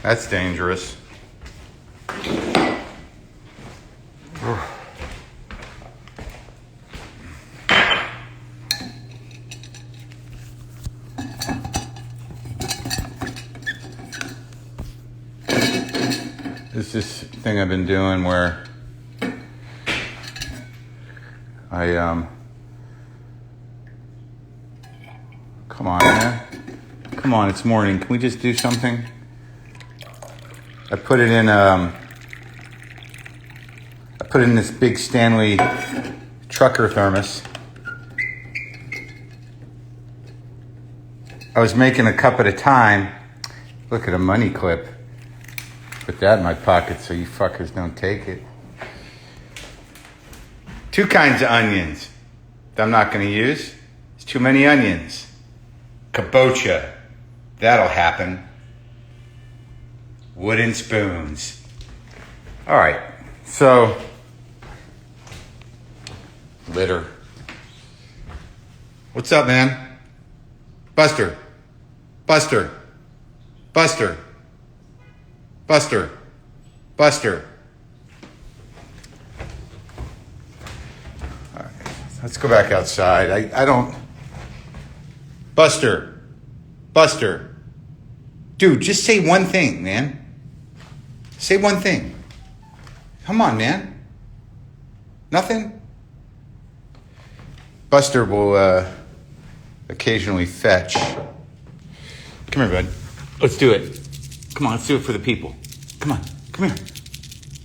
That's dangerous. There's this thing I've been doing where come on, man. Come on, it's morning. Can we just do something? I put it in this big Stanley trucker thermos. I was making a cup at a time. Look at a money clip. Put that in my pocket so you fuckers don't take it. 2 kinds of onions that I'm not going to use. It's too many onions. Kabocha. That'll happen. Wooden spoons. All right. So, litter. What's up, man? Buster. Buster. Buster. Buster. Buster. All right. Let's go back outside. I don't... Buster. Buster. Dude, just say one thing, man. Say one thing. Come on, man. Nothing? Buster will occasionally fetch. Come here, bud. Let's do it. Come on, let's do it for the people. Come on. Come here.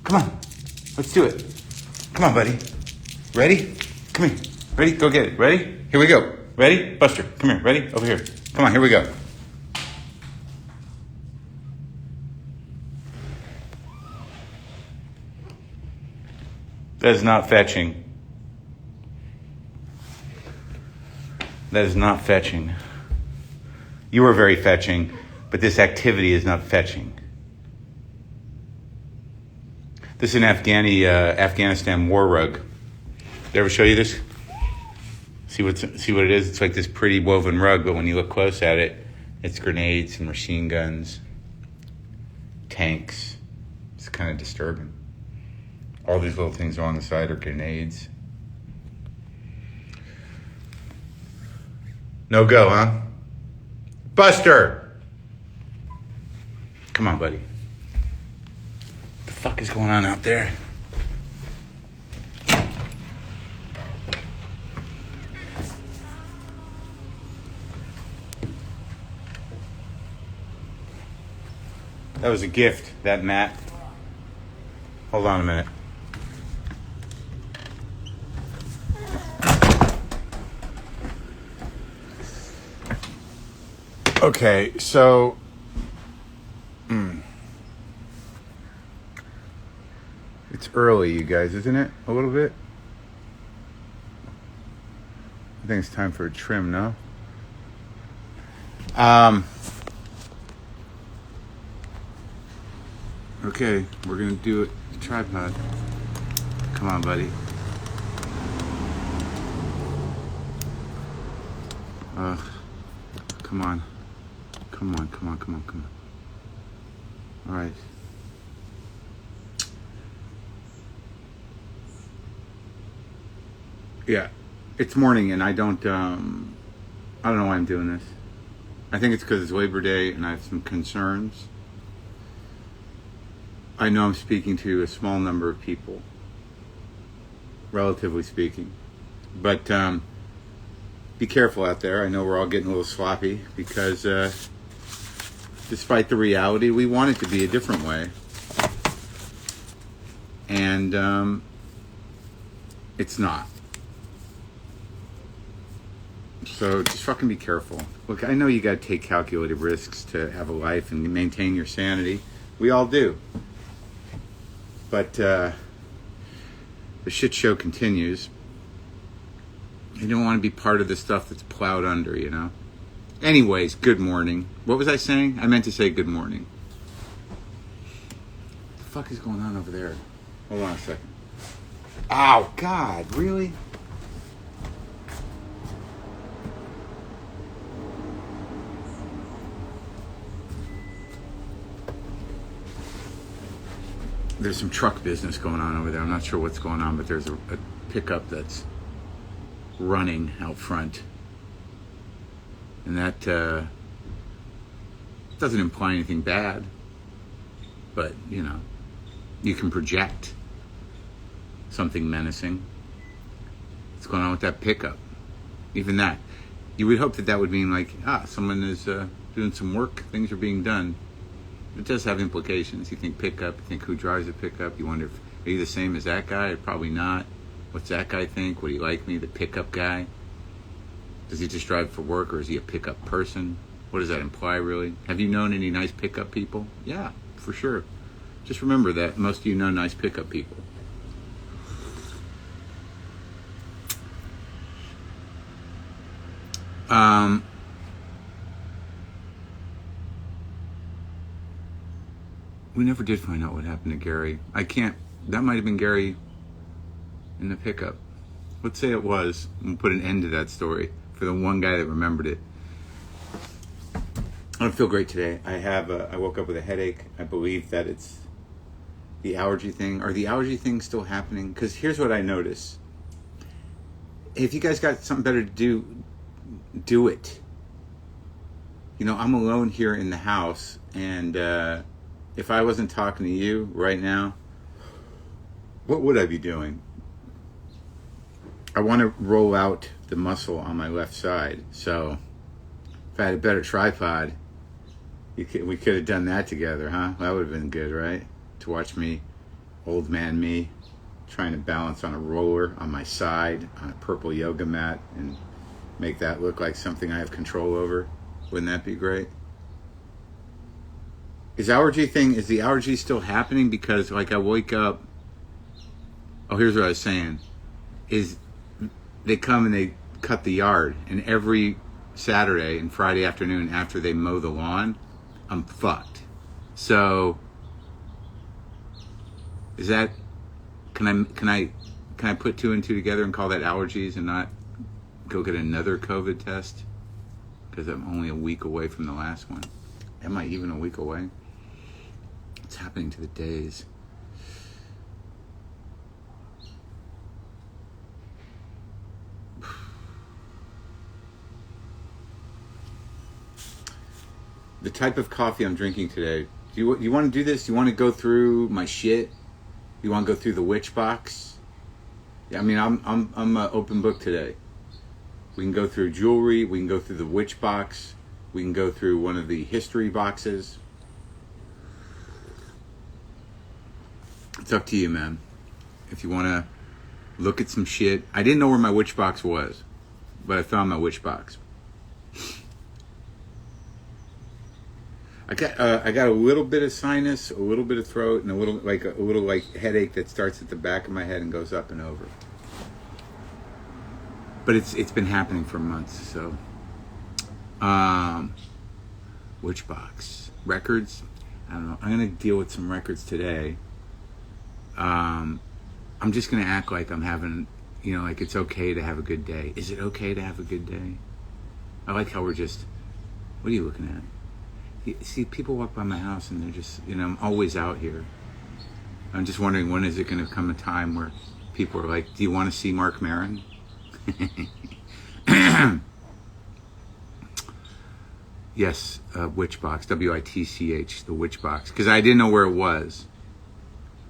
Come on. Let's do it. Come on, buddy. Ready? Come here. Ready? Go get it. Ready? Here we go. Ready? Buster, come here. Ready? Over here. Come on, here we go. That is not fetching. That is not fetching. You are very fetching, but this activity is not fetching. This is an Afghanistan war rug. Did I ever show you this? See what it is? It's like this pretty woven rug, but when you look close at it, it's grenades and machine guns, tanks. It's kind of disturbing. All these little things on the side are grenades. No go, huh? Buster! Come on, buddy. What the fuck is going on out there? That was a gift, that mat. Hold on a minute. Okay, so it's early, you guys, isn't it? A little bit? I think it's time for a trim, no? Okay, we're gonna do it. Tripod. Come on, buddy. Come on. Come on, come on, come on, come on. All right. Yeah, it's morning and I don't know why I'm doing this. I think it's because it's Labor Day and I have some concerns. I know I'm speaking to a small number of people, relatively speaking, but be careful out there. I know we're all getting a little sloppy because despite the reality, we want it to be a different way. And it's not. So just fucking be careful. Look, I know you got to take calculated risks to have a life and maintain your sanity. We all do. But the shit show continues. You don't want to be part of the stuff that's plowed under, you know? Anyways, good morning. What was I saying? I meant to say good morning. What the fuck is going on over there? Hold on a second. Oh, God, really? there's some truck business going on over there. I'm not sure what's going on, but there's a pickup that's running out front. And that doesn't imply anything bad. But, you know, you can project something menacing. What's going on with that pickup? Even that. You would hope that that would mean like, someone is doing some work, things are being done. It does have implications. You think pickup, you think who drives a pickup, you wonder if, are you the same as that guy? Probably not. What's that guy think? Would he like me, the pickup guy? Does he just drive for work, or is he a pickup person? What does that imply, really? Have you known any nice pickup people? Yeah, for sure. Just remember that most of you know nice pickup people. We never did find out what happened to Gary. That might have been Gary in the pickup. Let's say it was, and we'll put an end to that story for the one guy that remembered it. I don't feel great today. I woke up with a headache. I believe that it's the allergy thing. Are the allergy things still happening? Because here's what I notice. If you guys got something better to do it. You know, I'm alone here in the house, and if I wasn't talking to you right now, what would I be doing? I want to roll out the muscle on my left side. So if I had a better tripod, we could have done that together, huh? That would have been good, right? To watch me, old man me, trying to balance on a roller on my side on a purple yoga mat and make that look like something I have control over. Wouldn't that be great? Is the allergy still happening? Because like I wake up, here's what I was saying, is they come and they cut the yard, and every Saturday and Friday afternoon after they mow the lawn, I'm fucked. So is that, can I put two and two together and call that allergies and not go get another COVID test? Because I'm only a week away from the last one. Am I even a week away? What's happening to the days? The type of coffee I'm drinking today. Do you want to do this? Do you want to go through my shit? You want to go through the witch box? Yeah, I mean, I'm an open book today. We can go through jewelry. We can go through the witch box. We can go through one of the history boxes. It's up to you, man. If you want to look at some shit. I didn't know where my witch box was, but I found my witch box. I got a little bit of sinus, a little bit of throat, and a little headache that starts at the back of my head and goes up and over. But it's been happening for months. So, witch box records. I don't know. I'm gonna deal with some records today. I'm just gonna act like I'm having, like it's okay to have a good day. Is it okay to have a good day? I like how we're just. What are you looking at? You see, people walk by my house and they're just, I'm always out here. I'm just wondering, when is it going to come a time where people are like, do you want to see Marc Maron? Yes, witch box, WITCH, the witch box. Because I didn't know where it was.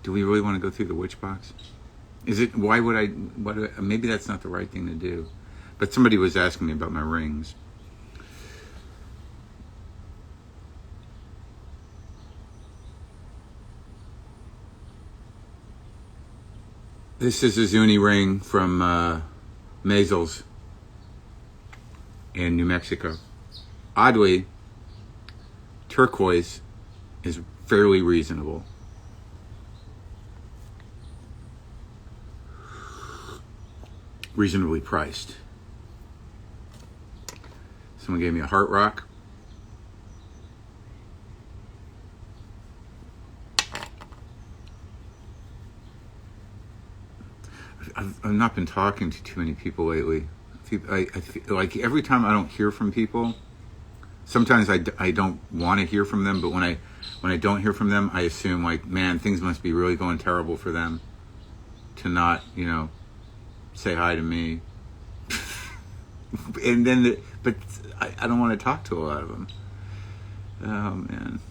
Do we really want to go through the witch box? Maybe that's not the right thing to do. But somebody was asking me about my rings. This is a Zuni ring from Mazel's in New Mexico. Oddly, turquoise is fairly reasonable. Reasonably priced. Someone gave me a heart rock. I've not been talking to too many people lately. I feel like every time I don't hear from people, Sometimes I don't want to hear from them, but when I don't hear from them, I assume like, man, things must be really going terrible for them to not, say hi to me. And then, but I don't want to talk to a lot of them. Oh man.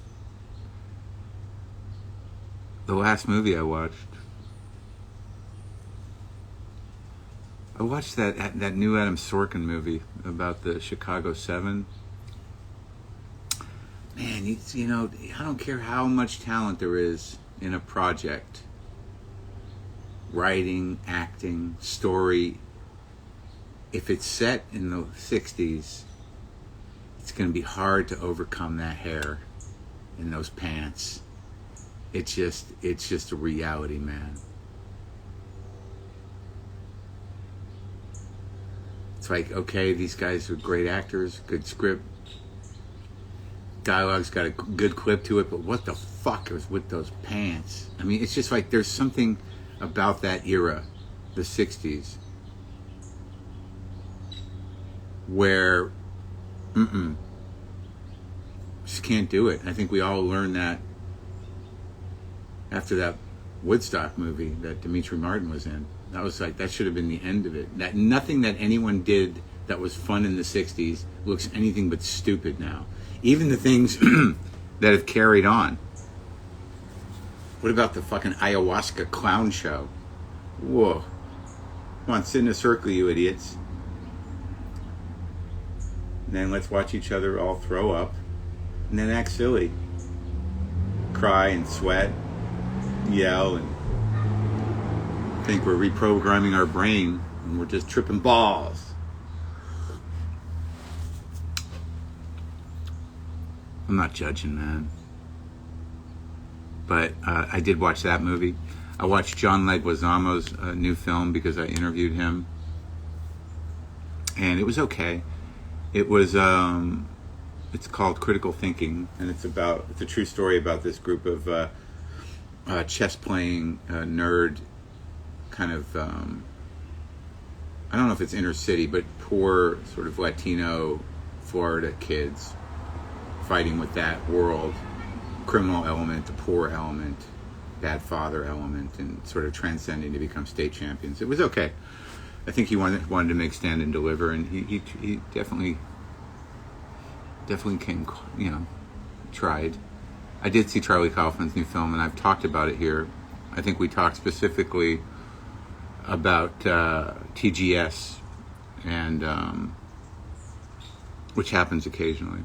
The last movie I watched that new Adam Sorkin movie about the Chicago 7. Man, I don't care how much talent there is in a project. Writing, acting, story. If it's set in the 60s, it's going to be hard to overcome that hair and those pants. It's just a reality, man. It's like, okay, these guys are great actors, good script, dialogue's got a good clip to it, but what the fuck is with those pants? I mean, it's just like there's something about that era, the 60s, where just can't do it. I think we all learned that after that Woodstock movie that Dimitri Martin was in. That was like, that should have been the end of it. That nothing that anyone did that was fun in the 60s looks anything but stupid now. Even the things that have carried on. What about the fucking ayahuasca clown show? Whoa. Come on, sit in a circle, you idiots. And then let's watch each other all throw up. And then act silly. Cry and sweat. Yell and think we're reprogramming our brain and we're just tripping balls. I'm not judging, man. But I did watch that movie. I watched John Leguizamo's new film because I interviewed him. And it was okay. It was, it's called Critical Thinking, and it's a true story about this group of chess playing nerd kind of, I don't know if it's inner city, but poor sort of Latino Florida kids fighting with that world, criminal element, the poor element, bad father element, and sort of transcending to become state champions. It was okay. I think he wanted to make Stand and Deliver, and he definitely came, tried. I did see Charlie Kaufman's new film, and I've talked about it here. I think we talked specifically about TGS, and which happens occasionally.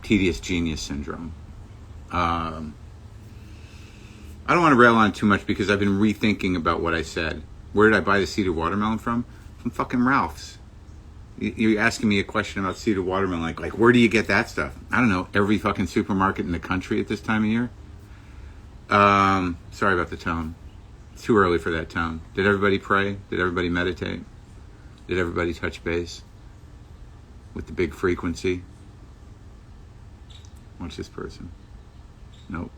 Tedious Genius Syndrome. I don't want to rail on too much because I've been rethinking about what I said. Where did I buy the seeded watermelon from? From fucking Ralph's. You're asking me a question about seeded watermelon, like where do you get that stuff? I don't know, every fucking supermarket in the country at this time of year. Sorry about the tone. It's too early for that tone. Did everybody pray? Did everybody meditate? Did everybody touch base with the big frequency? Watch this person. Nope.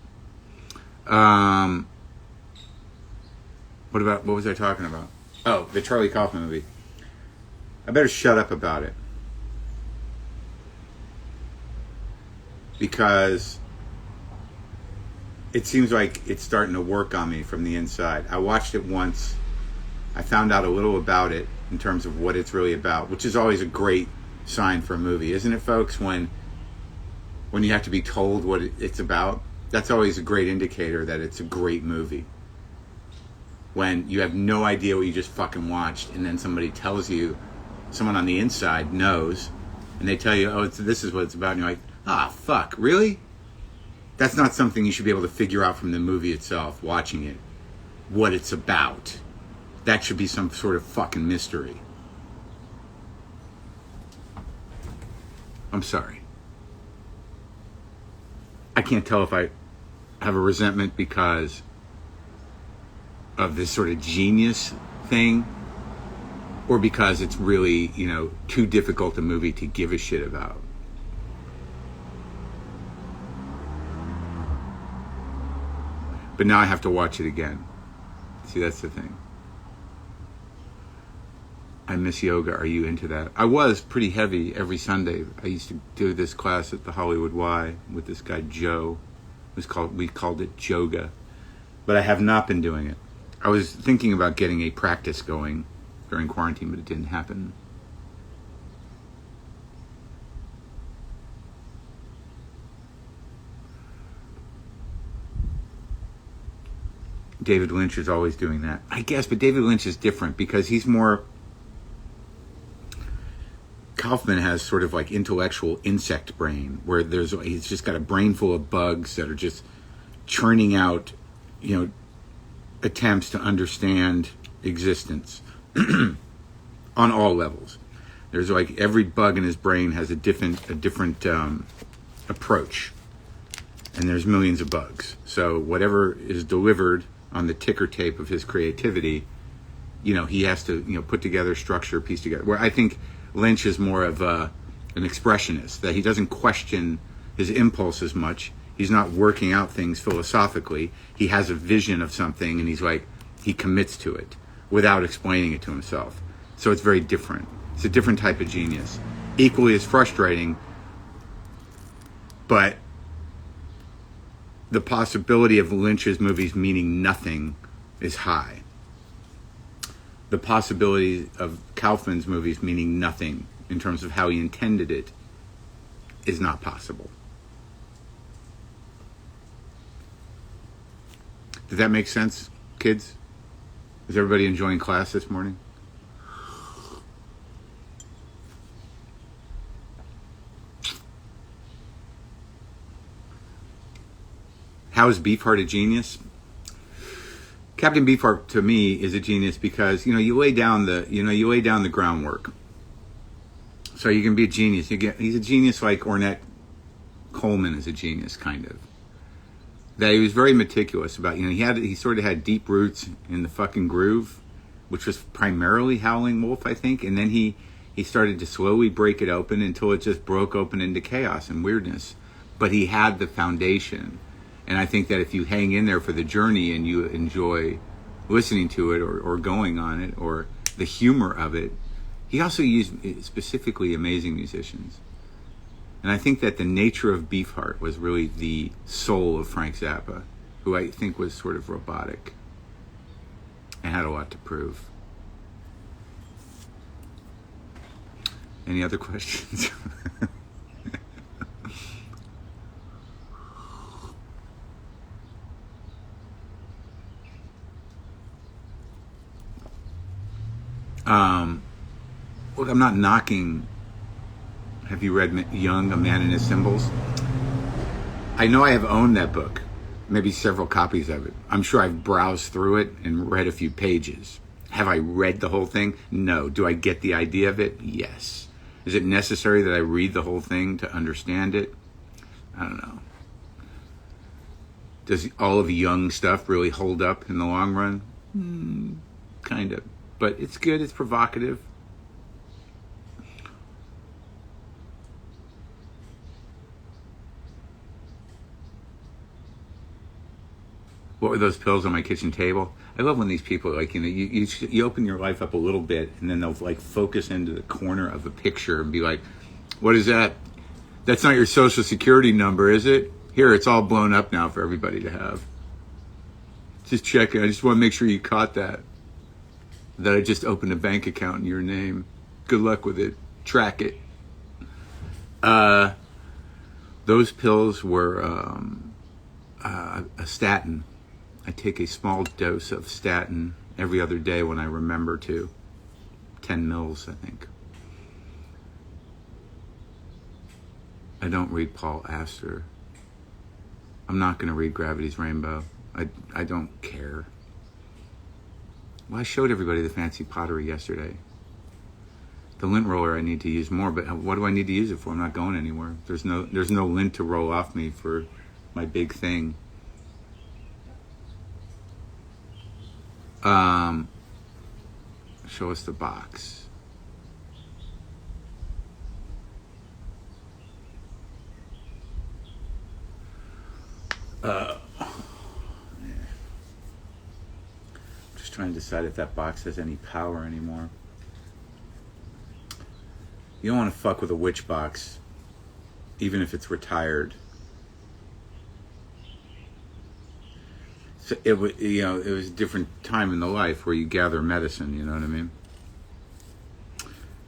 What was I talking about? Oh, the Charlie Kaufman movie. I better shut up about it. Because it seems like it's starting to work on me from the inside. I watched it once. I found out a little about it in terms of what it's really about, which is always a great sign for a movie, isn't it, folks? When you have to be told what it's about, that's always a great indicator that it's a great movie. When you have no idea what you just fucking watched, and then somebody tells you, someone on the inside knows, and they tell you, oh, this is what it's about, and you're like, ah, fuck, really? That's not something you should be able to figure out from the movie itself, watching it, what it's about. That should be some sort of fucking mystery. I'm sorry. I can't tell if I have a resentment because of this sort of genius thing, or because it's really, too difficult a movie to give a shit about. But now I have to watch it again. See, that's the thing. I miss yoga. Are you into that? I was pretty heavy every Sunday. I used to do this class at the Hollywood Y with this guy Joe. We called it Joga, but I have not been doing it. I was thinking about getting a practice going during quarantine, but it didn't happen. David Lynch is always doing that, I guess, but David Lynch is different because he's more... Kaufman has sort of like intellectual insect brain, where he's just got a brain full of bugs that are just churning out, attempts to understand existence on all levels. There's like every bug in his brain has a different approach, and there's millions of bugs. So whatever is delivered on the ticker tape of his creativity, he has to put together, structure, piece together. Where I think Lynch is more of an expressionist, that he doesn't question his impulse as much. He's not working out things philosophically. He has a vision of something, and he commits to it without explaining it to himself. So it's very different. It's a different type of genius. Equally as frustrating, but the possibility of Lynch's movies meaning nothing is high. The possibility of Kaufman's movies meaning nothing in terms of how he intended it is not possible. Does that make sense, kids? Is everybody enjoying class this morning? How is Beefheart a genius? Captain Beefheart to me is a genius because you lay down the groundwork, so you can be a genius. He's a genius like Ornette Coleman is a genius, kind of. That he was very meticulous about. He sort of had deep roots in the fucking groove, which was primarily Howling Wolf, I think, and then he started to slowly break it open until it just broke open into chaos and weirdness. But he had the foundation. And I think that if you hang in there for the journey and you enjoy listening to it or going on it or the humor of it, he also used specifically amazing musicians. And I think that the nature of Beefheart was really the soul of Frank Zappa, who I think was sort of robotic and had a lot to prove. Any other questions? Look, I'm not knocking. Have you read Young, A Man and His Symbols? I know I have owned that book, maybe several copies of it. I'm sure I've browsed through it and read a few pages. Have I read the whole thing? No. Do I get the idea of it? Yes. Is it necessary that I read the whole thing to understand it? I don't know. Does all of Young stuff really hold up in the long run? Kind of. But it's good, it's provocative. What were those pills on my kitchen table? I love when these people, you open your life up a little bit, and then they'll focus into the corner of a picture and be like, what is that? That's not your social security number, is it? Here, it's all blown up now for everybody to have. Just checking. I just want to make sure you caught that. That I just opened a bank account in your name. Good luck with it. Track it. Those pills were a statin. I take a small dose of statin every other day when I remember to. 10 mils, I think. I don't read Paul Astor. I'm not going to read Gravity's Rainbow. I don't care. Well, I showed everybody the fancy pottery yesterday. The lint roller I need to use more, but what do I need to use it for? I'm not going anywhere. There's no lint to roll off me for my big thing. Show us the box. Just trying to decide if that box has any power anymore. You don't want to fuck with a witch box, even if it's retired. So it was a different time in the life where you gather medicine. You know what I mean?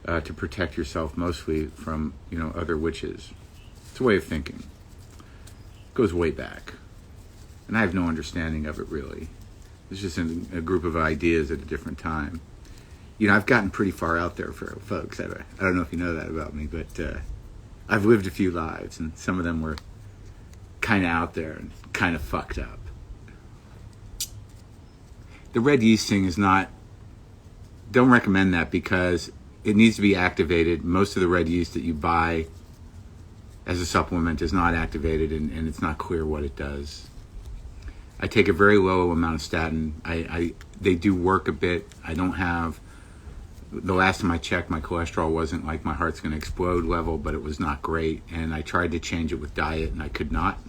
To protect yourself mostly from other witches. It's a way of thinking. It goes way back, and I have no understanding of it really. It's just a group of ideas at a different time. I've gotten pretty far out there for folks. I don't know if you know that about me, but I've lived a few lives, and some of them were kind of out there and kind of fucked up. The red yeast thing is not, don't recommend that because it needs to be activated. Most of the red yeast that you buy as a supplement is not activated, and it's not clear what it does. I take a very low amount of statin. They do work a bit. I don't have, the last time I checked, my cholesterol wasn't like my heart's going to explode level, but it was not great. And I tried to change it with diet, and I could not.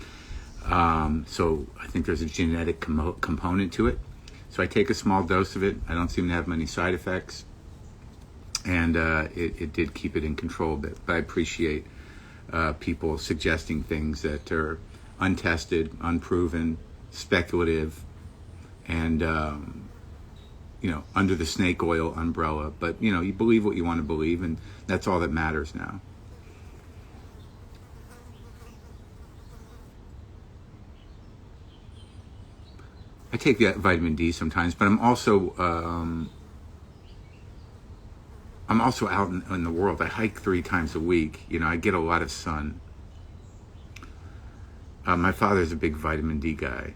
So I think there's a genetic component to it. So I take a small dose of it. I don't seem to have many side effects. And it did keep it in control a bit. But I appreciate people suggesting things that are untested, unproven, speculative, and under the snake oil umbrella. But you believe what you want to believe, and that's all that matters now. I take that vitamin D sometimes, but I'm also out in the world. I hike 3 times a week. I get a lot of sun. My father's a big vitamin D guy,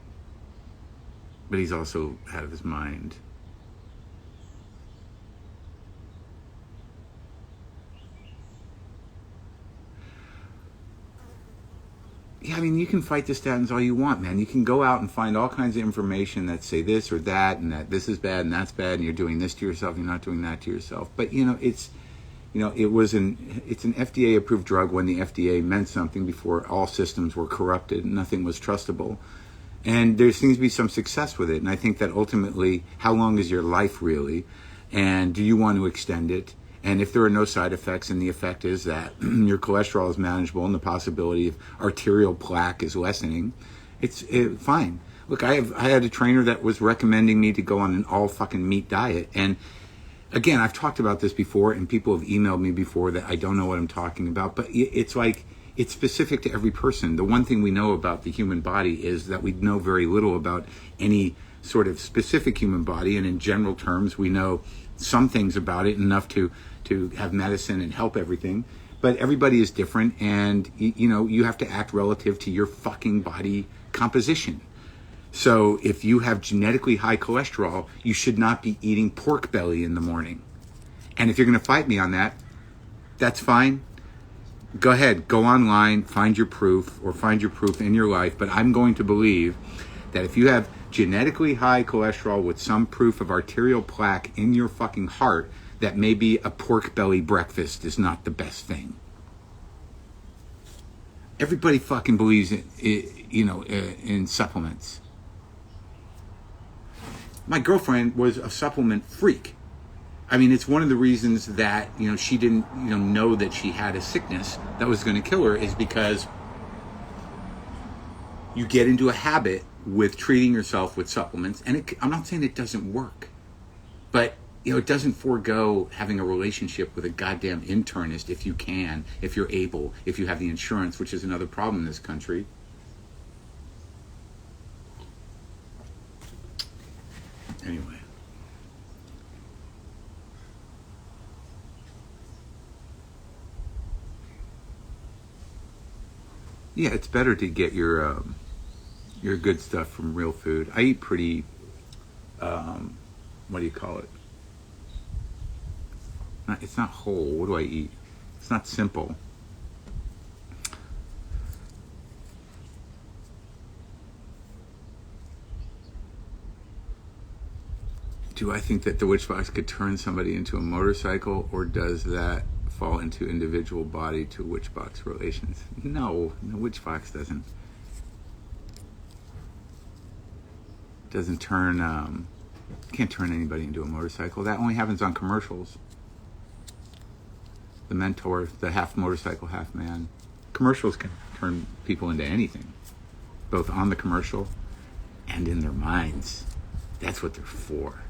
but he's also out of his mind. Yeah, I mean, you can fight the statins all you want, man. You can go out and find all kinds of information that say this or that, and that this is bad and that's bad, and you're doing this to yourself, you're not doing that to yourself. But it's an FDA approved drug when the FDA meant something before all systems were corrupted and nothing was trustable. And there seems to be some success with it. And I think that ultimately, how long is your life really? And do you want to extend it? And if there are no side effects, and the effect is that your cholesterol is manageable and the possibility of arterial plaque is lessening, it's fine. Look, I had a trainer that was recommending me to go on an all fucking meat diet. And again, I've talked about this before, and people have emailed me before that I don't know what I'm talking about. But it's like, it's specific to every person. The one thing we know about the human body is that we know very little about any sort of specific human body. And in general terms, we know some things about it, enough to have medicine and help everything. But everybody is different, and you have to act relative to your fucking body composition. So if you have genetically high cholesterol, you should not be eating pork belly in the morning. And if you're going to fight me on that, that's fine. Go ahead, go online, find your proof, or find your proof in your life. But I'm going to believe that if you have genetically high cholesterol with some proof of arterial plaque in your fucking heart, that maybe a pork belly breakfast is not the best thing. Everybody fucking believes in supplements. My girlfriend was a supplement freak. I mean, it's one of the reasons that, she didn't, know that she had a sickness that was going to kill her, is because you get into a habit with treating yourself with supplements. And I'm not saying it doesn't work, but, it doesn't forego having a relationship with a goddamn internist if you can, if you're able, if you have the insurance, which is another problem in this country. Anyway. Yeah, it's better to get your good stuff from real food. I eat pretty, what do you call it? It's not whole. What do I eat? It's not simple. Do I think that the witch box could turn somebody into a motorcycle, or does that fall into individual body to witch box relations? No, the witch box doesn't turn, can't turn anybody into a motorcycle. That only happens on commercials. the mentor, the half motorcycle, half man. Commercials can turn people into anything, both on the commercial and in their minds. That's what they're for.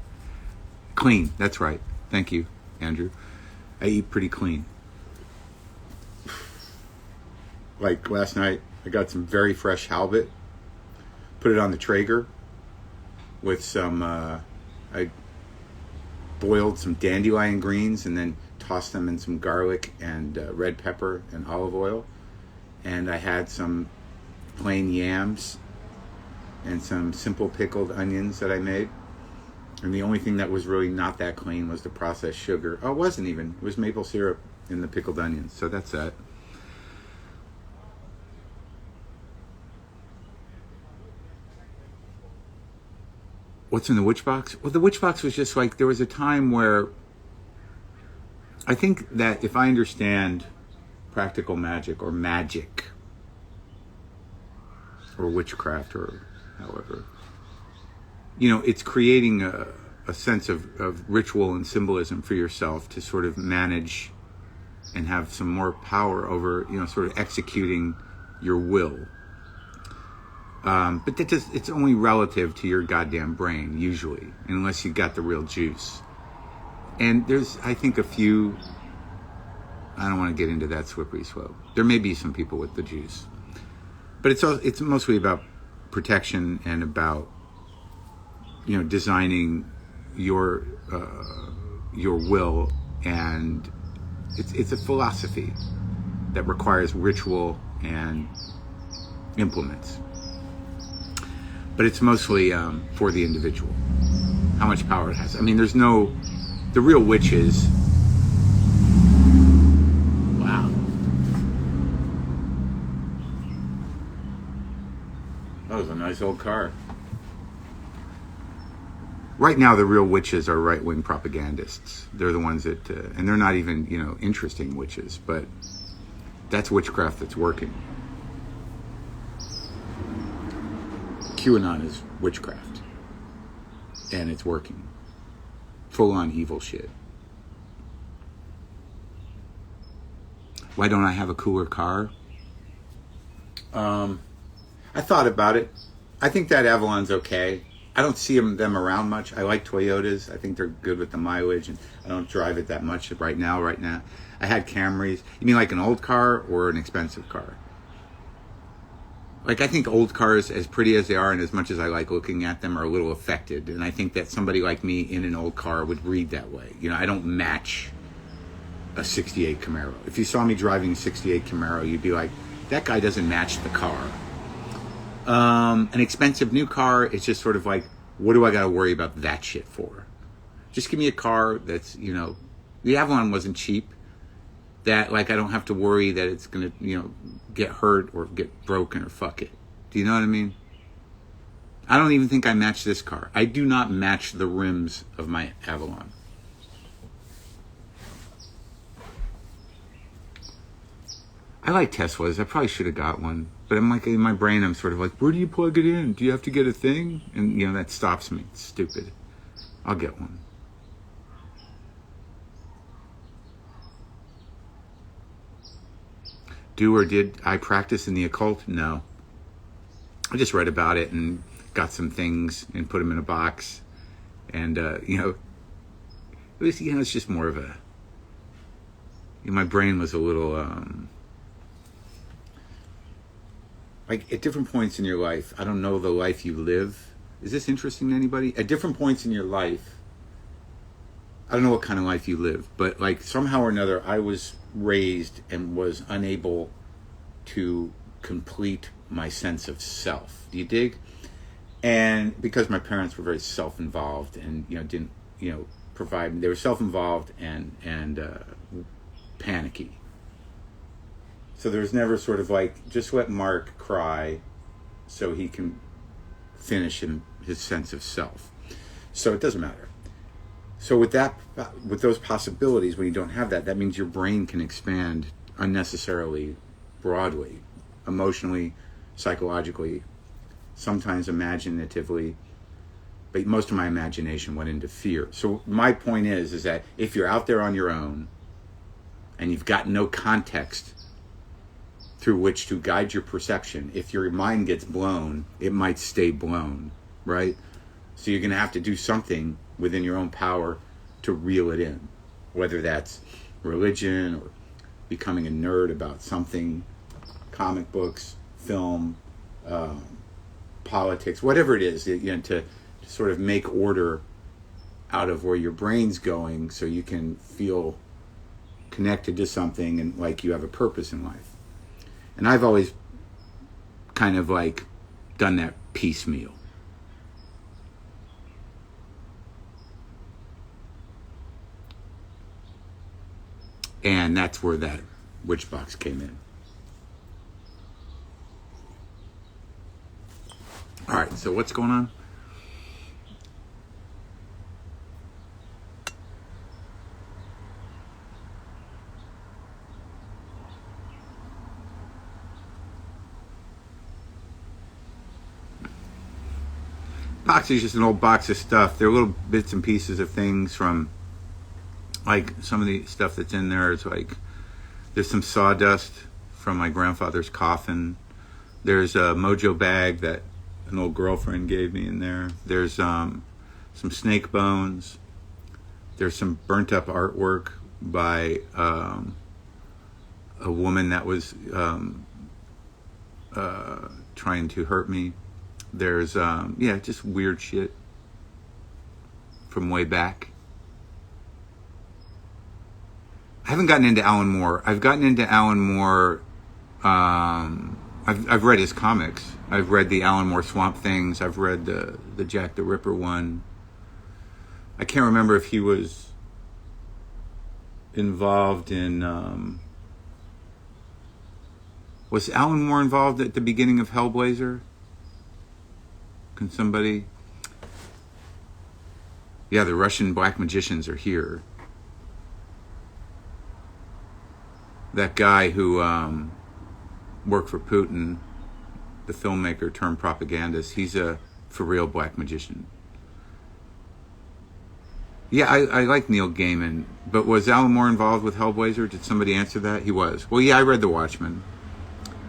Clean, that's right. Thank you, Andrew. I eat pretty clean. Like last night, I got some very fresh halibut, put it on the Traeger with some, I boiled some dandelion greens and then tossed them in some garlic and red pepper and olive oil. And I had some plain yams and some simple pickled onions that I made. And the only thing that was really not that clean was the processed sugar. Oh, it wasn't even. It was maple syrup in the pickled onions. So that's that. What's in the witch box? Well, the witch box was just like, there was a time where I think that if I understand practical magic or witchcraft or however, it's creating a sense of ritual and symbolism for yourself to sort of manage and have some more power over, sort of executing your will. But it's only relative to your goddamn brain, usually, unless you got the real juice. And there's, I think, a few, I don't want to get into that slippery slope. There may be some people with the juice. But it's mostly about protection and about, designing your will. And it's a philosophy that requires ritual and implements. But it's mostly for the individual, how much power it has. I mean, the real witches. Wow. That was a nice old car. Right now, the real witches are right-wing propagandists. They're the ones that, and they're not even, interesting witches, but that's witchcraft that's working. QAnon is witchcraft, and it's working. Full-on evil shit. Why don't I have a cooler car? I thought about it. I think that Avalon's okay. I don't see them around much. I like Toyotas. I think they're good with the mileage, and I don't drive it that much right now. I had Camrys. You mean like an old car or an expensive car? Like, I think old cars, as pretty as they are and as much as I like looking at them, are a little affected. And I think that somebody like me in an old car would read that way. I don't match a 68 Camaro. If you saw me driving a 68 Camaro, you'd be like, that guy doesn't match the car. An expensive new car, it's just sort of like, what do I got to worry about that shit for? Just give me a car that's, the Avalon wasn't cheap. That, like, I don't have to worry that it's going to, get hurt or get broken or fuck it. Do you know what I mean? I don't even think I match this car. I do not match the rims of my Avalon. I like Teslas. I probably should have got one. But I'm like, in my brain, I'm sort of like, where do you plug it in? Do you have to get a thing? And, that stops me. It's stupid. I'll get one. Do or did I practice in the occult? No. I just read about it and got some things and put them in a box. And, it was, it's just more of a, my brain was a little, like at different points in your life, I don't know the life you live. Is this interesting to anybody? At different points in your life, I don't know what kind of life you live, but like somehow or another, I was raised and was unable to complete my sense of self. Do you dig? And because my parents were very self-involved and, didn't, provide, they were self-involved and panicky. So there was never sort of like, just let Marc cry so he can finish in his sense of self. So it doesn't matter. So with those possibilities, when you don't have that, that means your brain can expand unnecessarily broadly, emotionally, psychologically, sometimes imaginatively. But most of my imagination went into fear. So my point is that if you're out there on your own, and you've got no context through which to guide your perception, if your mind gets blown, it might stay blown, right? So you're going to have to do something within your own power to reel it in, whether that's religion or becoming a nerd about something, comic books, film, politics, whatever it is, to sort of make order out of where your brain's going so you can feel connected to something and like you have a purpose in life. And I've always kind of like done that piecemeal. And that's where that witch box came in. All right, so what's going on? Box is just an old box of stuff. They're little bits and pieces of things from, like, some of the stuff that's in there is like, there's some sawdust from my grandfather's coffin. There's a mojo bag that an old girlfriend gave me in there. There's some snake bones. There's some burnt up artwork by a woman that was trying to hurt me. There's just weird shit from way back. I haven't gotten into Alan Moore. I've gotten into Alan Moore. I've read his comics. I've read the Alan Moore Swamp Things. I've read the Jack the Ripper one. I can't remember if he was involved in. Was Alan Moore involved at the beginning of Hellblazer? Can somebody? Yeah, the Russian black magicians are here. That guy who worked for Putin, the filmmaker turned propagandist, he's a for real black magician. Yeah, I like Neil Gaiman, but was Alan Moore involved with Hellblazer? Did somebody answer that? He was. Well, yeah, I read The Watchmen.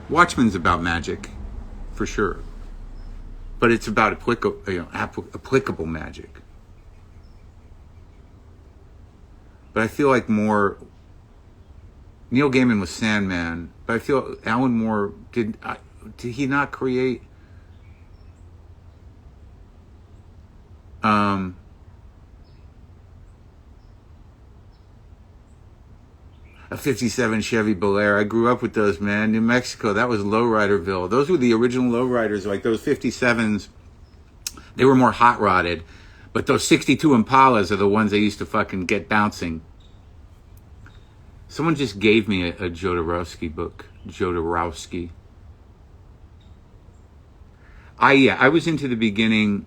Watchmen's about magic, for sure. But it's about applicable magic. But I feel like more... Neil Gaiman was Sandman, but I feel Alan Moore, did he not create... a 57 Chevy Bel Air. I grew up with those, man. New Mexico, that was Lowriderville. Those were the original lowriders, like those 57s. They were more hot rodded, but those 62 Impalas are the ones they used to fucking get bouncing. Someone just gave me a Jodorowsky book. Jodorowsky. I was into the beginning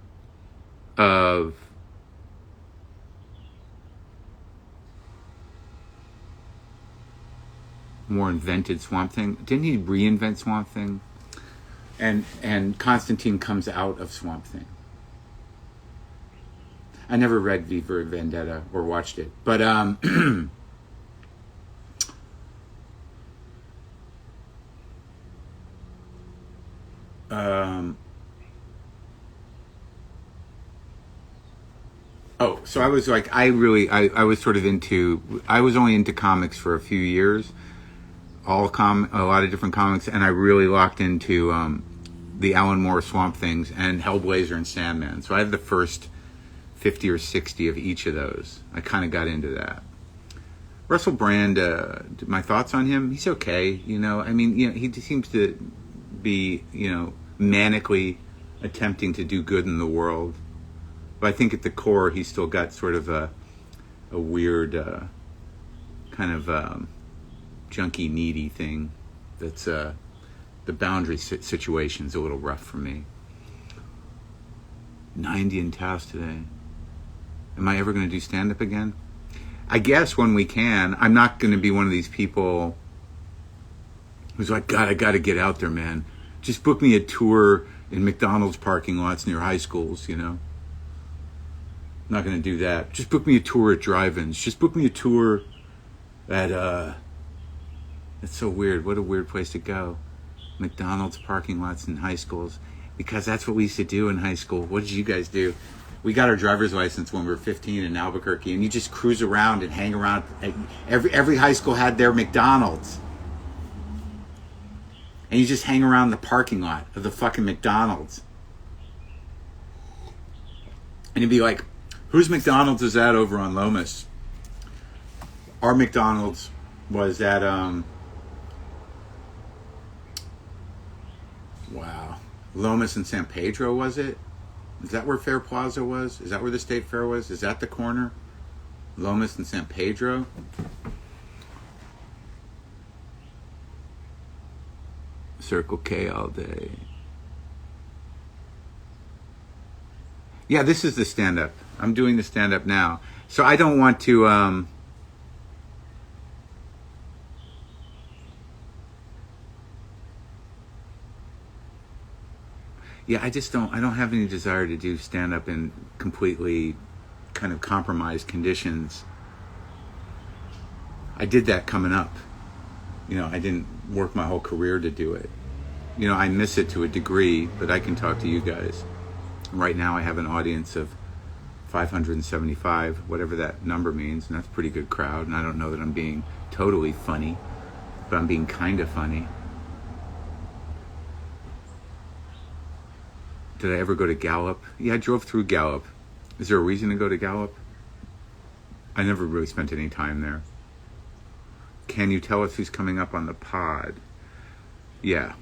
of Moore invented Swamp Thing. Didn't he reinvent Swamp Thing? And Constantine comes out of Swamp Thing. I never read V for Vendetta or watched it, but so I was like, I was sort of into, I was only into comics for a few years. A lot of different comics, and I really locked into the Alan Moore Swamp Things and Hellblazer and Sandman. So I have the first 50 or 60 of each of those. I kind of got into that. Russell Brand, my thoughts on him, he's okay. I mean, he seems to be, manically attempting to do good in the world. But I think at the core, he's still got sort of a weird kind of junky, needy thing. That's the boundary situation's a little rough for me. 90 in Taos today. Am I ever going to do stand-up again? I guess when we can. I'm not going to be one of these people who's like, God, I got to get out there, man. Just book me a tour in McDonald's parking lots near high schools, I'm not going to do that. Just book me a tour at drive-ins. Just book me a tour at It's so weird. What a weird place to go. McDonald's parking lots in high schools. Because that's what we used to do in high school. What did you guys do? We got our driver's license when we were 15 in Albuquerque, and you just cruise around and hang around. Every high school had their McDonald's. And you just hang around the parking lot of the fucking McDonald's. And you'd be like, whose McDonald's is that over on Lomas? Our McDonald's was at, wow, Lomas and San Pedro, was it? Is that where Fair Plaza was? Is that where the State Fair was? Is that the corner? Lomas and San Pedro? Circle K all day. Yeah, this is the stand-up. I'm doing the stand-up now. So I don't want to... Yeah, I don't have any desire to do stand-up in completely kind of compromised conditions. I did that coming up. I didn't work my whole career to do it. I miss it to a degree, but I can talk to you guys. Right now I have an audience of 575, whatever that number means, and that's a pretty good crowd. And I don't know that I'm being totally funny, but I'm being kind of funny. Did I ever go to Gallup? Yeah, I drove through Gallup. Is there a reason to go to Gallup? I never really spent any time there. Can you tell us who's coming up on the pod? Yeah.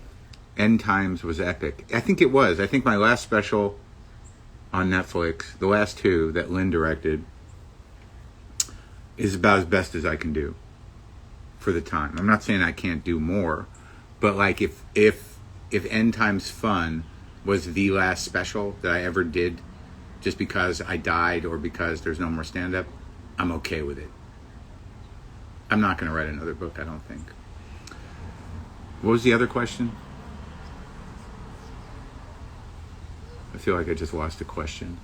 End Times was epic. I think it was. I think my last special on Netflix, the last two that Lynn directed, is about as best as I can do for the time. I'm not saying I can't do more, but like if End Times Fun was the last special that I ever did just because I died or because there's no more stand-up, I'm okay with it. I'm not going to write another book, I don't think. What was the other question? I feel like I just lost a question.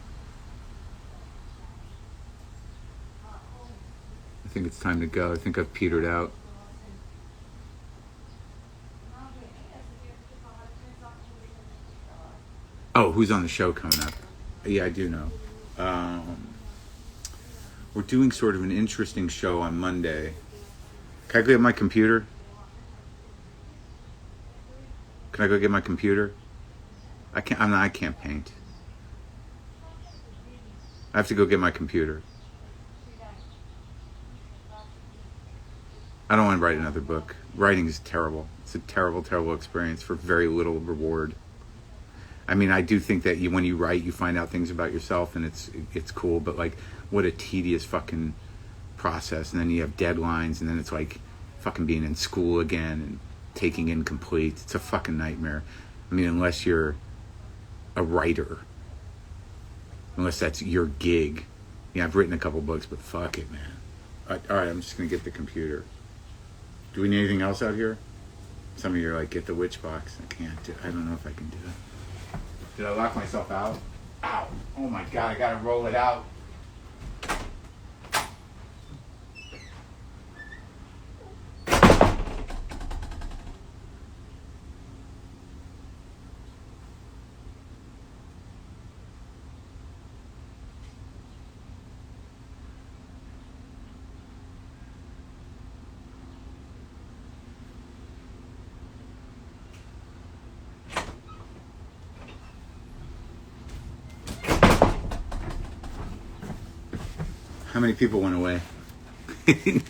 I think it's time to go. I think I've petered out. Oh, who's on the show coming up? Yeah, I do know. We're doing sort of an interesting show on Monday. Can I go get my computer? Can I go get my computer? I can't paint. I have to go get my computer. I don't want to write another book. Writing is terrible. It's a terrible, terrible experience for very little reward. I mean, I do think that when you write, you find out things about yourself, and it's cool. But like, what a tedious fucking process. And then you have deadlines, and then it's like fucking being in school again and taking incomplete. It's a fucking nightmare. I mean, unless you're a writer, unless that's your gig. Yeah, I've written a couple books, but fuck it, man. All right, I'm just gonna get the computer. Do we need anything else out here? Some of you are like, get the witch box. I don't know if I can do it. Did I lock myself out? Ow. Oh my God, I gotta roll it out. How many people went away?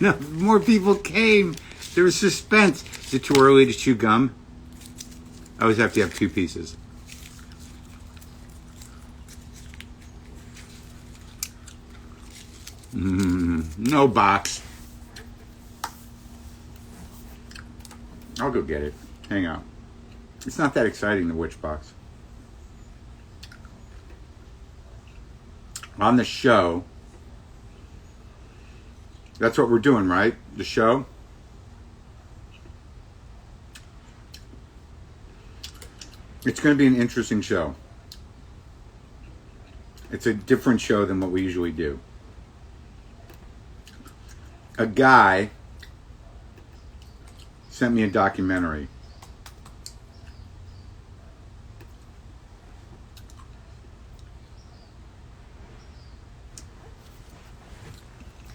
No, more people came. There was suspense. Is it too early to chew gum? I always have to have two pieces. No box. I'll go get it. Hang out. It's not that exciting, the witch box. On the show, that's what we're doing, right? The show. It's going to be an interesting show. It's a different show than what we usually do. A guy sent me a documentary.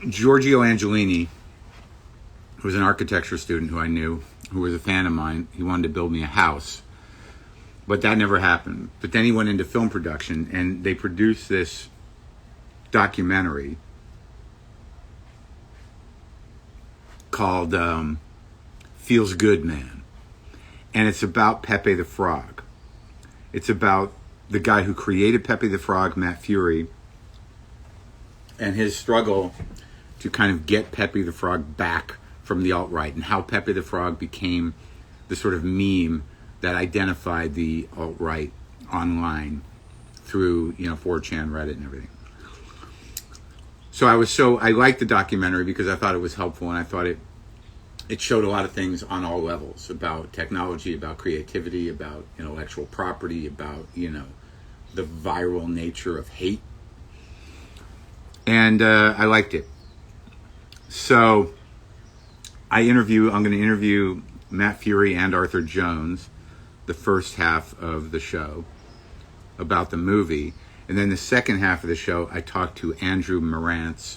Giorgio Angelini, who was an architecture student who I knew, who was a fan of mine, he wanted to build me a house. But that never happened. But then he went into film production, and they produced this documentary called Feels Good Man. And it's about Pepe the Frog. It's about the guy who created Pepe the Frog, Matt Fury, and his struggle to kind of get Pepe the Frog back from the alt-right, and how Pepe the Frog became the sort of meme that identified the alt-right online through, 4chan, Reddit, and everything. So I liked the documentary because I thought it was helpful, and I thought it showed a lot of things on all levels about technology, about creativity, about intellectual property, about, the viral nature of hate. And I liked it. So I'm going to interview Matt Fury and Arthur Jones the first half of the show about the movie. And then the second half of the show, I talked to Andrew Marantz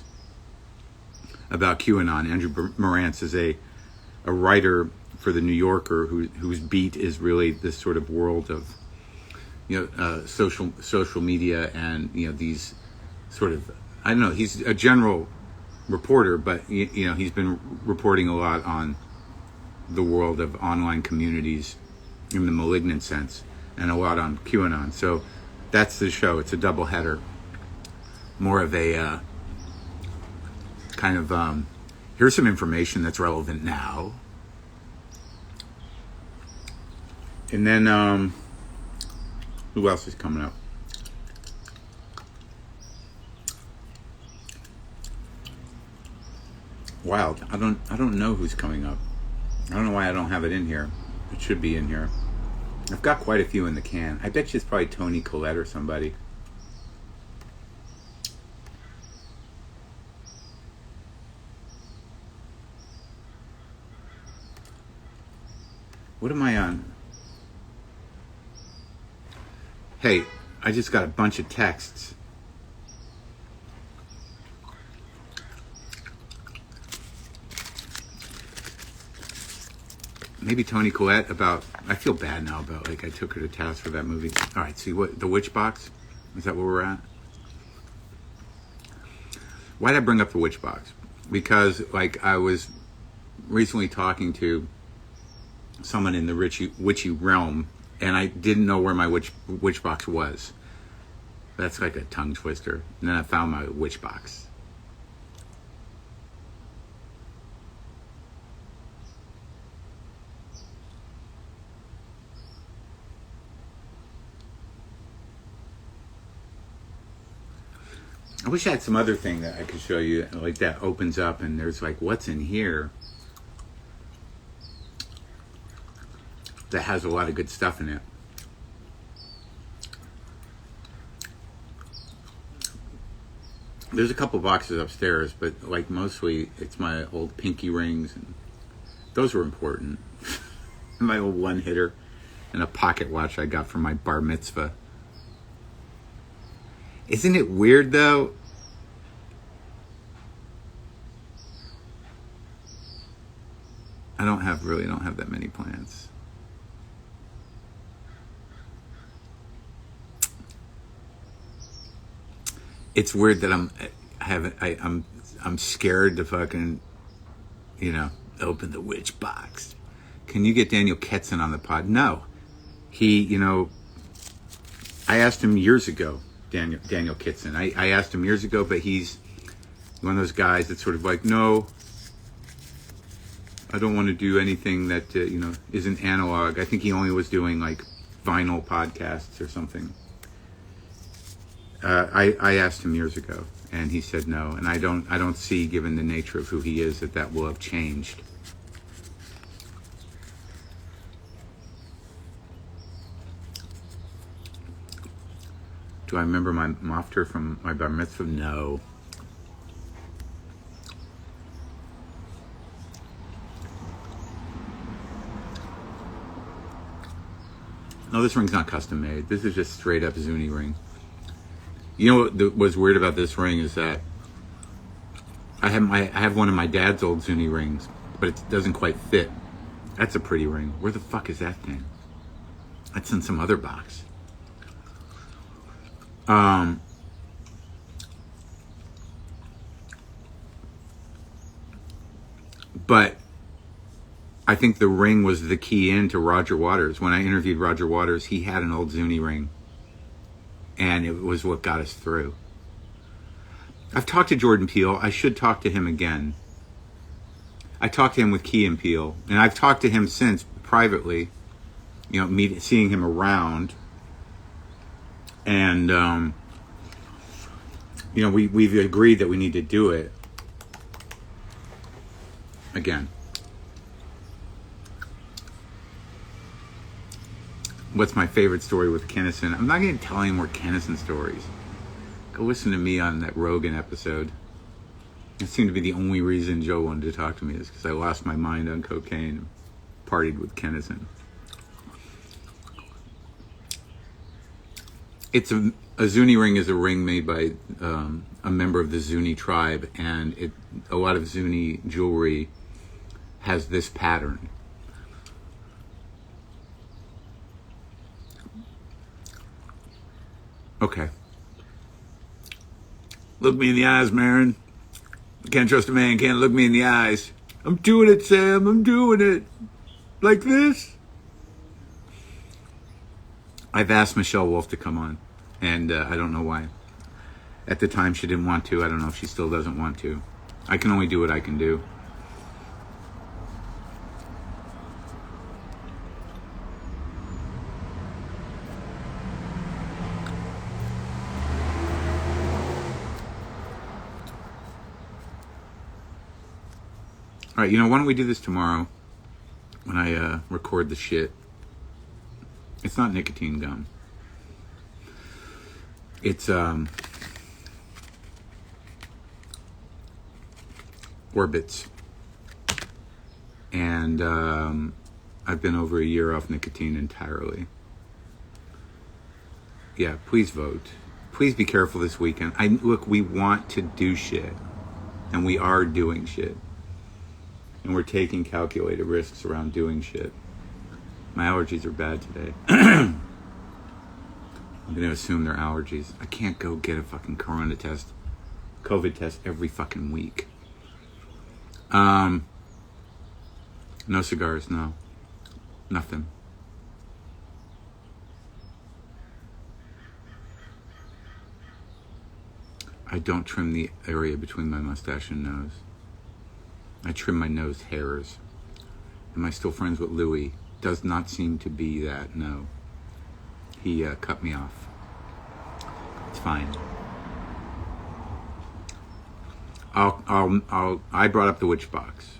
about QAnon. Andrew Marantz is a writer for The New Yorker whose beat is really this sort of world of social media and these sort of, I don't know, he's a general reporter, but he's been reporting a lot on the world of online communities in the malignant sense, and a lot on QAnon. So that's the show. It's a double header, more of a kind of here's some information that's relevant now, and then who else is coming up? Wild. I don't know who's coming up. I don't know why I don't have it in here. It should be in here. I've got quite a few in the can. I bet you it's probably Toni Collette or somebody. What am I on? Hey, I just got a bunch of texts. Maybe Toni Collette about, I feel bad now about, I took her to task for that movie. All right, see what, the Witch Box? Is that where we're at? Why'd I bring up the Witch Box? Because, I was recently talking to someone in the witchy realm, and I didn't know where my witch box was. That's like a tongue twister. And then I found my Witch Box. I wish I had some other thing that I could show you, that opens up and there's what's in here that has a lot of good stuff in it. There's a couple boxes upstairs, but mostly it's my old pinky rings, and those were important. My old one hitter and a pocket watch I got from my bar mitzvah. Isn't it weird though? I don't have that many plants. It's weird that I'm scared to fucking, open the Witch Box. Can you get Daniel Ketson on the pod? No. He, I asked him years ago, Daniel Kitson. I asked him years ago, but he's one of those guys that's sort of no, I don't want to do anything that, isn't analog. I think he only was doing vinyl podcasts or something. I asked him years ago, and he said no. And I don't see, given the nature of who he is, that will have changed. Do I remember my mafter from my bar mitzvah? No. No, this ring's not custom made. This is just straight up Zuni ring. You know what's weird about this ring is that I have one of my dad's old Zuni rings, but it doesn't quite fit. That's a pretty ring. Where the fuck is that thing? That's in some other box. But I think the ring was the key into Roger Waters. When I interviewed Roger Waters, he had an old Zuni ring. And it was what got us through. I've talked to Jordan Peele. I should talk to him again. I talked to him with Key and Peele. And I've talked to him since privately. You know, seeing him around. And, you know, we've agreed that we need to do it again. What's my favorite story with Kennison? I'm not going to tell any more Kennison stories. Go listen to me on that Rogan episode. It seemed to be the only reason Joe wanted to talk to me is because I lost my mind on cocaine and partied with Kennison. It's a Zuni ring is a ring made by a member of the Zuni tribe, and a lot of Zuni jewelry has this pattern. Okay. Look me in the eyes, Maron. I can't trust a man, can't look me in the eyes. I'm doing it, Sam. I'm doing it. Like this. I've asked Michelle Wolf to come on, and I don't know why. At the time, she didn't want to. I don't know if she still doesn't want to. I can only do what I can do. All right, you know, why don't we do this tomorrow when I record the shit? It's not nicotine gum. It's Orbits. And I've been over a year off nicotine entirely. Yeah, please vote. Please be careful this weekend. Look, we want to do shit. And we are doing shit. And we're taking calculated risks around doing shit. My allergies are bad today. I'm going to assume they're allergies. I can't go get a fucking corona test, COVID test every fucking week. No cigars, no. Nothing. I don't trim the area between my mustache and nose. I trim my nose hairs. Am I still friends with Louis? Does not seem to be that, no. He cut me off. It's fine. I brought up the witch box.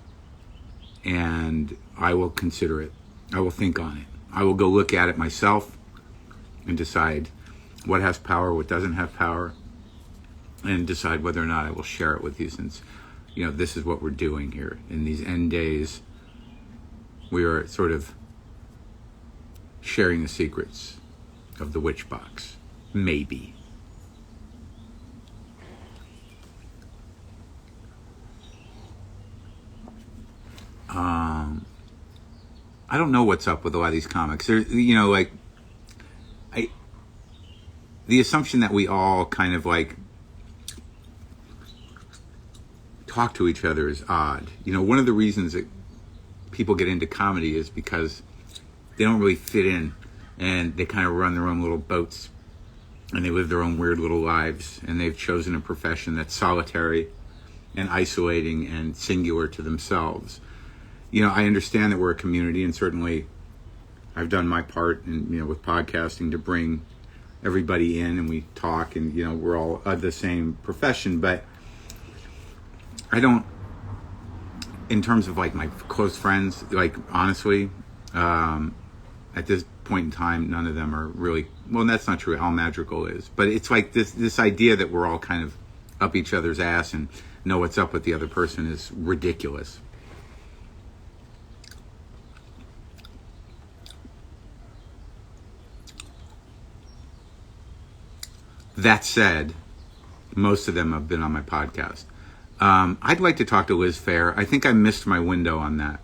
And I will consider it. I will think on it. I will go look at it myself and decide what has power, what doesn't have power, and decide whether or not I will share it with you, since you know, this is what we're doing here. In these end days, we are sort of sharing the secrets of the witch box. Maybe. I don't know what's up with a lot of these comics. There, you know, like, the assumption that we all kind of like talk to each other is odd. You know, one of the reasons that people get into comedy is because they don't really fit in, and they kind of run their own little boats, and they live their own weird little lives, and they've chosen a profession that's solitary and isolating and singular to themselves. You know, I understand that we're a community, and certainly I've done my part in, you know, with podcasting to bring everybody in and we talk, and, you know, we're all of the same profession, but I don't, in terms of like my close friends, like honestly, at this point in time, none of them are really, well, that's not true. Al Madrigal is, but it's like this idea that we're all kind of up each other's ass and know what's up with the other person is ridiculous. That said, most of them have been on my podcast. I'd like to talk to Liz Fair. I think I missed my window on that.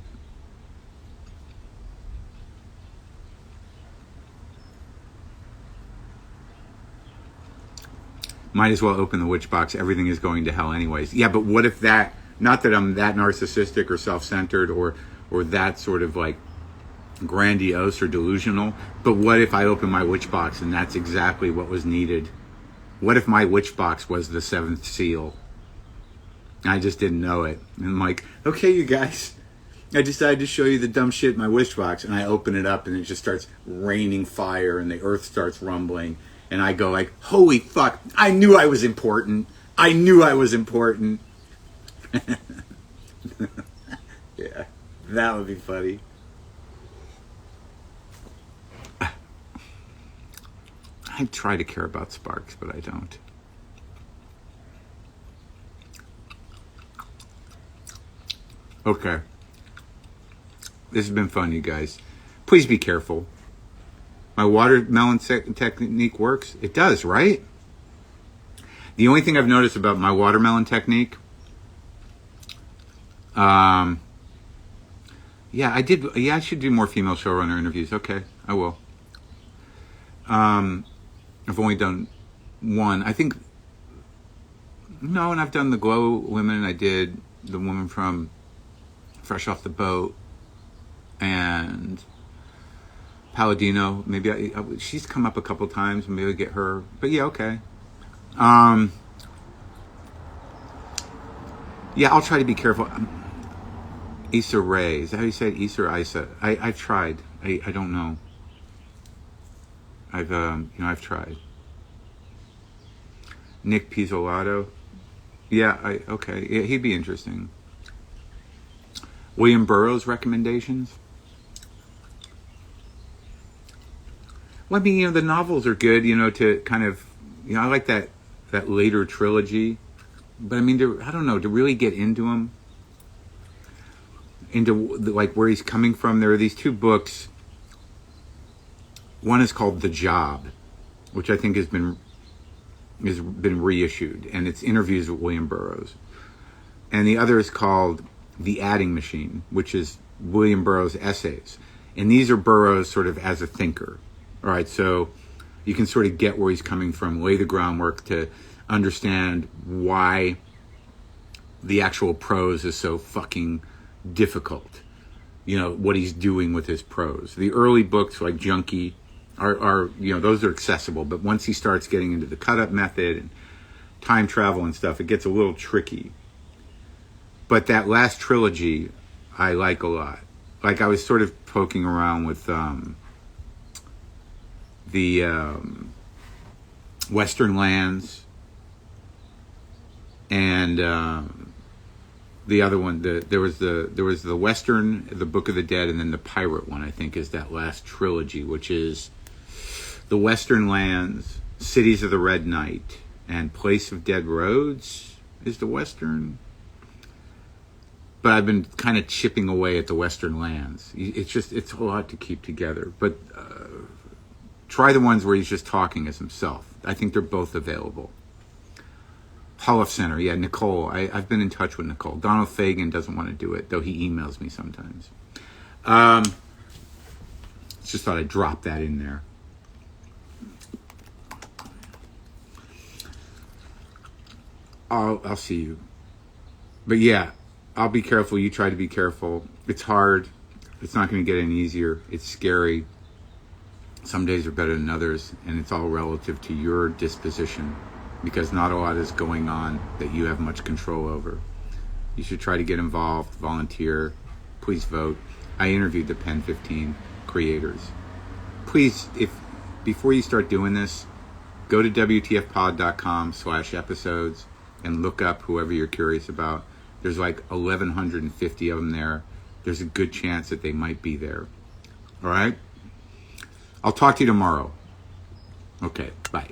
Might as well open the witch box. Everything is going to hell anyways. Yeah, but what if that, not that I'm that narcissistic or self-centered or that sort of like grandiose or delusional, but what if I open my witch box and that's exactly what was needed? What if my witch box was the seventh seal? I just didn't know it. And I'm like, okay, you guys, I decided to show you the dumb shit in my witch box. And I open it up and it just starts raining fire and the earth starts rumbling. And I go like, holy fuck, I knew I was important. I knew I was important. Yeah, that would be funny. I try to care about sparks, but I don't. Okay. This has been fun, you guys. Please be careful. My watermelon technique works. It does, right? The only thing I've noticed about my watermelon technique, yeah, I did. Yeah, I should do more female showrunner interviews. Okay, I will. I've only done one. I think, no, and I've done the Glow women. I did the woman from Fresh Off the Boat and Palladino. Maybe she's come up a couple times. Maybe I'll get her. But yeah, okay. Yeah, I'll try to be careful. Issa Rae. Is that how you say it? Issa or Isa? I've tried. I don't know. I've tried. Nick Pizzolatto. Yeah, okay. Yeah, he'd be interesting. William Burroughs recommendations. Well, I mean, the novels are good, to kind of, I like that later trilogy. But I mean, I don't know, to really get into them, into like where he's coming from. There are these two books. One is called The Job, which I think has been reissued, and it's interviews with William Burroughs. And the other is called The Adding Machine, which is William Burroughs' essays. And these are Burroughs sort of as a thinker. All right, so you can sort of get where he's coming from, lay the groundwork to understand why the actual prose is so fucking difficult. What he's doing with his prose. The early books like Junkie are those are accessible, but once he starts getting into the cut-up method and time travel and stuff, it gets a little tricky. But that last trilogy, I like a lot. Like I was sort of poking around with the Western Lands and the other one. There was the Western, the Book of the Dead, and then the Pirate one. I think is that last trilogy, which is the Western Lands, Cities of the Red Knight, and Place of Dead Roads is the Western. But I've been kind of chipping away at the Western Lands. It's a lot to keep together. But try the ones where he's just talking as himself. I think they're both available. Hall of Center, yeah, Nicole. I've been in touch with Nicole. Donald Fagen doesn't want to do it, though he emails me sometimes. Just thought I'd drop that in there. I'll see you. But yeah, I'll be careful. You try to be careful. It's hard. It's not going to get any easier. It's scary. Some days are better than others, and it's all relative to your disposition, because not a lot is going on that you have much control over. You should try to get involved, volunteer, please vote. I interviewed the Pen 15 creators. Please, before you start doing this, go to WTFpod.com/episodes and look up whoever you're curious about. There's like 1,150 of them there. There's a good chance that they might be there. All right? I'll talk to you tomorrow. Okay, bye.